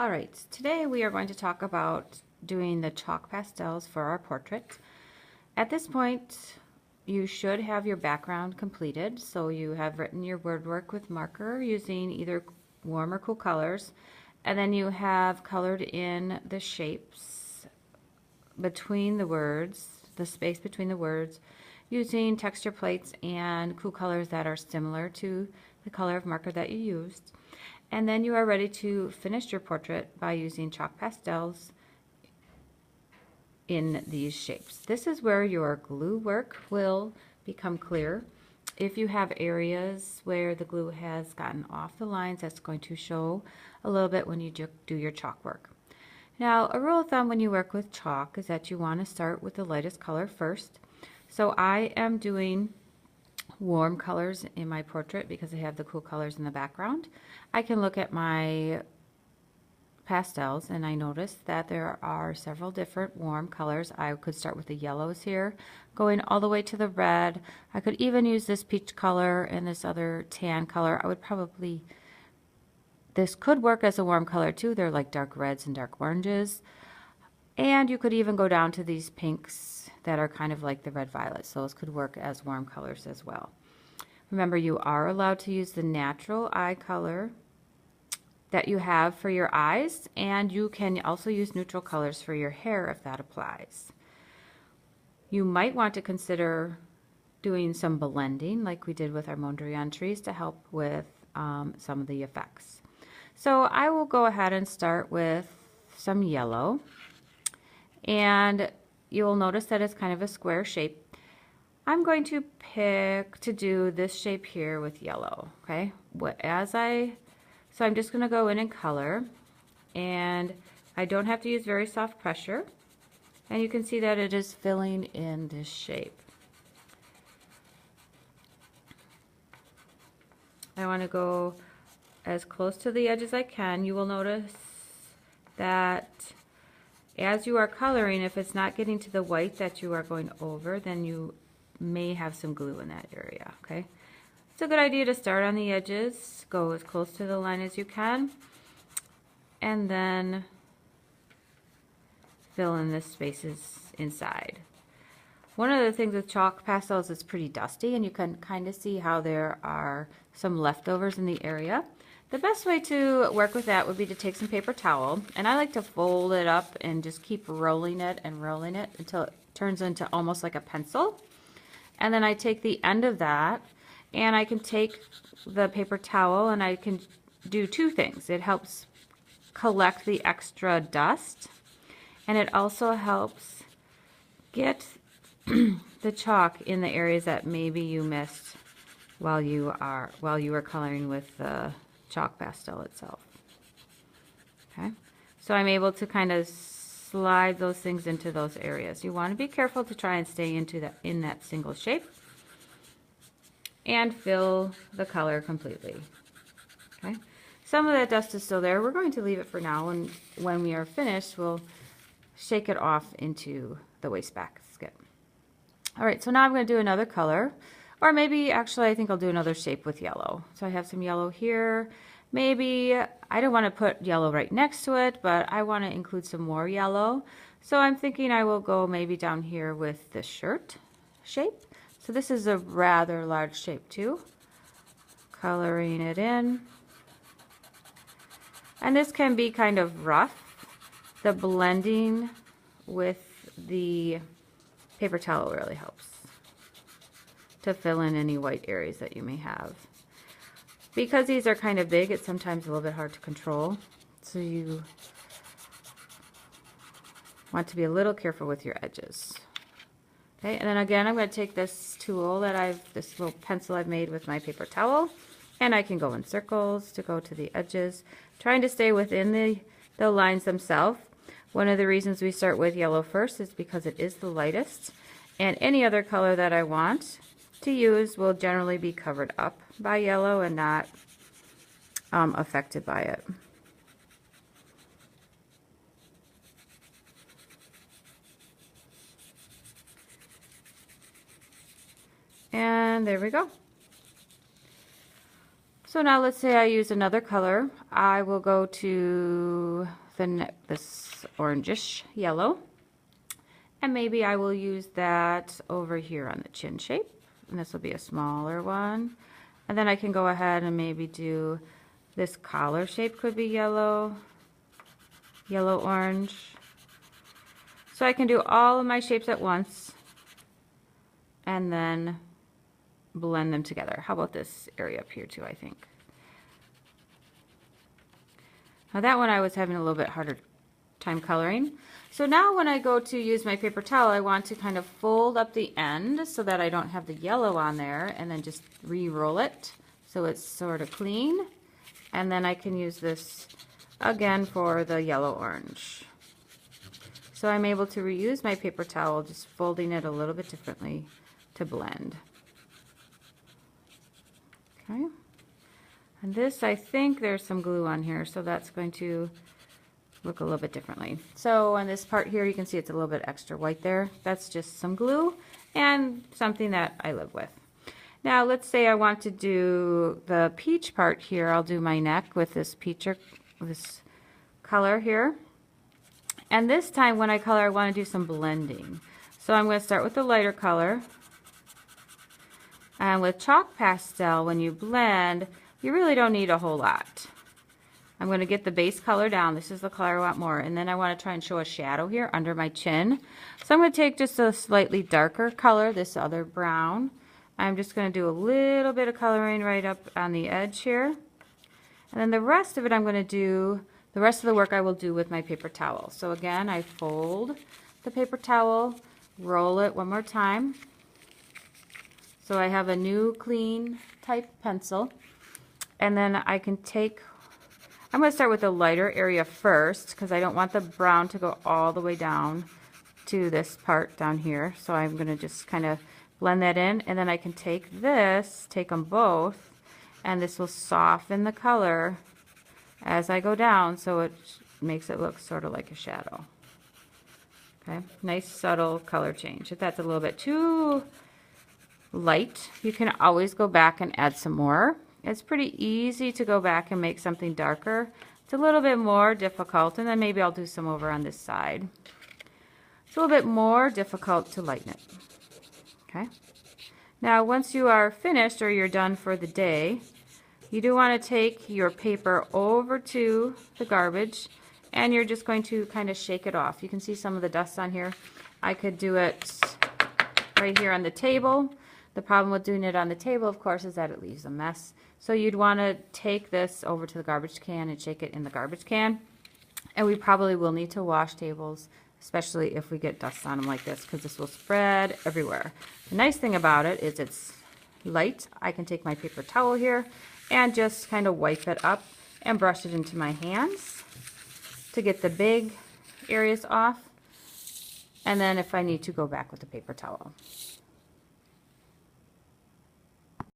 All right, today we are going to talk about doing the chalk pastels for our portrait. At this point, you should have your background completed, so you have written your word work with marker using either warm or cool colors, and then you have colored in the shapes between the words, the space between the words, using texture plates and cool colors that are similar to the color of marker that you used. And then you are ready to finish your portrait by using chalk pastels in these shapes. This is where your glue work will become clear. If you have areas where the glue has gotten off the lines, that's going to show a little bit when you do your chalk work. Now, a rule of thumb when you work with chalk is that you want to start with the lightest color first. So I am doing warm colors in my portrait because I have the cool colors in the background. I can look at my pastels and I noticed that there are several different warm colors. I could start with the yellows here, going all the way to the red. I could even use this peach color and this other tan color. This could work as a warm color too. They're like dark reds and dark oranges. And you could even go down to these pinks that are kind of like the red violets. Those could work as warm colors as well. Remember, you are allowed to use the natural eye color that you have for your eyes, and you can also use neutral colors for your hair if that applies. You might want to consider doing some blending like we did with our Mondrian trees to help with some of the effects. So I will go ahead and start with some yellow, and you'll notice that it's kind of a square shape. I'm going to pick to do this shape here with yellow, okay? So I'm just going to go in and color, and I don't have to use very soft pressure, and you can see that it is filling in this shape. I want to go as close to the edge as I can. You will notice that as you are coloring, if it's not getting to the white that you are going over, then you may have some glue in that area, okay? It's a good idea to start on the edges, go as close to the line as you can, and then fill in the spaces inside. One of the things with chalk pastels, it's pretty dusty, and you can kind of see how there are some leftovers in the area. The best way to work with that would be to take some paper towel, and I like to fold it up and just keep rolling it until it turns into almost like a pencil. And then I take the end of that, and I can take the paper towel and I can do two things. It helps collect the extra dust, and it also helps get the chalk in the areas that maybe you missed while you were coloring with the chalk pastel itself. Okay, so I'm able to kind of slide those things into those areas. You want to be careful to try and stay in that single shape and fill the color completely. Okay, some of that dust is still there. We're going to leave it for now, and when we are finished, we'll shake it off into the wastebasket. All right, so now I'm going to do another color, or maybe actually I think I'll do another shape with yellow. So I have some yellow here. Maybe I don't want to put yellow right next to it, but I want to include some more yellow. So I'm thinking I will go maybe down here with the shirt shape. So this is a rather large shape too. Coloring it in. And this can be kind of rough. The blending with the paper towel really helps to fill in any white areas that you may have. Because these are kind of big, it's sometimes a little bit hard to control. So you want to be a little careful with your edges. Okay, and then again, I'm going to take this tool this little pencil I've made with my paper towel, and I can go in circles to go to the edges, trying to stay within the lines themselves. One of the reasons we start with yellow first is because it is the lightest, and any other color that I want to use will generally be covered up by yellow and not affected by it. And there we go. So now let's say I use another color. I will go to this orangish yellow, and maybe I will use that over here on the chin shape, and this will be a smaller one. And then I can go ahead and maybe do this collar shape, could be yellow, yellow orange. So I can do all of my shapes at once and then blend them together. How about this area up here too, I think. Now that one I was having a little bit harder time coloring. So now when I go to use my paper towel, I want to kind of fold up the end so that I don't have the yellow on there, and then just re-roll it so it's sort of clean. And then I can use this again for the yellow orange. So I'm able to reuse my paper towel, just folding it a little bit differently to blend. Okay. And this, I think there's some glue on here, so that's going to look a little bit differently. So on this part here, you can see it's a little bit extra white there. That's just some glue and something that I live with. Now let's say I want to do the peach part here. I'll do my neck with this peach, or this color here. And this time when I color, I want to do some blending. So I'm going to start with the lighter color. And with chalk pastel, when you blend, you really don't need a whole lot. I'm going to get the base color down. This is the color I want more. And then I want to try and show a shadow here under my chin. So I'm going to take just a slightly darker color, this other brown. I'm just going to do a little bit of coloring right up on the edge here. And then the rest of it I'm going to do, the rest of the work I will do with my paper towel. So again, I fold the paper towel, roll it one more time. So I have a new clean type pencil. And then I can take, I'm going to start with the lighter area first because I don't want the brown to go all the way down to this part down here. So I'm going to just kind of blend that in, and then I can take this, take them both, and this will soften the color as I go down, so it makes it look sort of like a shadow. Okay, nice subtle color change. If that's a little bit too light, you can always go back and add some more. It's pretty easy to go back and make something darker. It's a little bit more difficult, and then maybe I'll do some over on this side. It's a little bit more difficult to lighten it. Okay. Now once you are finished or you're done for the day, you do want to take your paper over to the garbage, and you're just going to kind of shake it off. You can see some of the dust on here. I could do it right here on the table. The problem with doing it on the table, of course, is that it leaves a mess. So you'd want to take this over to the garbage can and shake it in the garbage can. And we probably will need to wash tables, especially if we get dust on them like this, because this will spread everywhere. The nice thing about it is it's light. I can take my paper towel here and just kind of wipe it up and brush it into my hands to get the big areas off. And then if I need to, go back with the paper towel.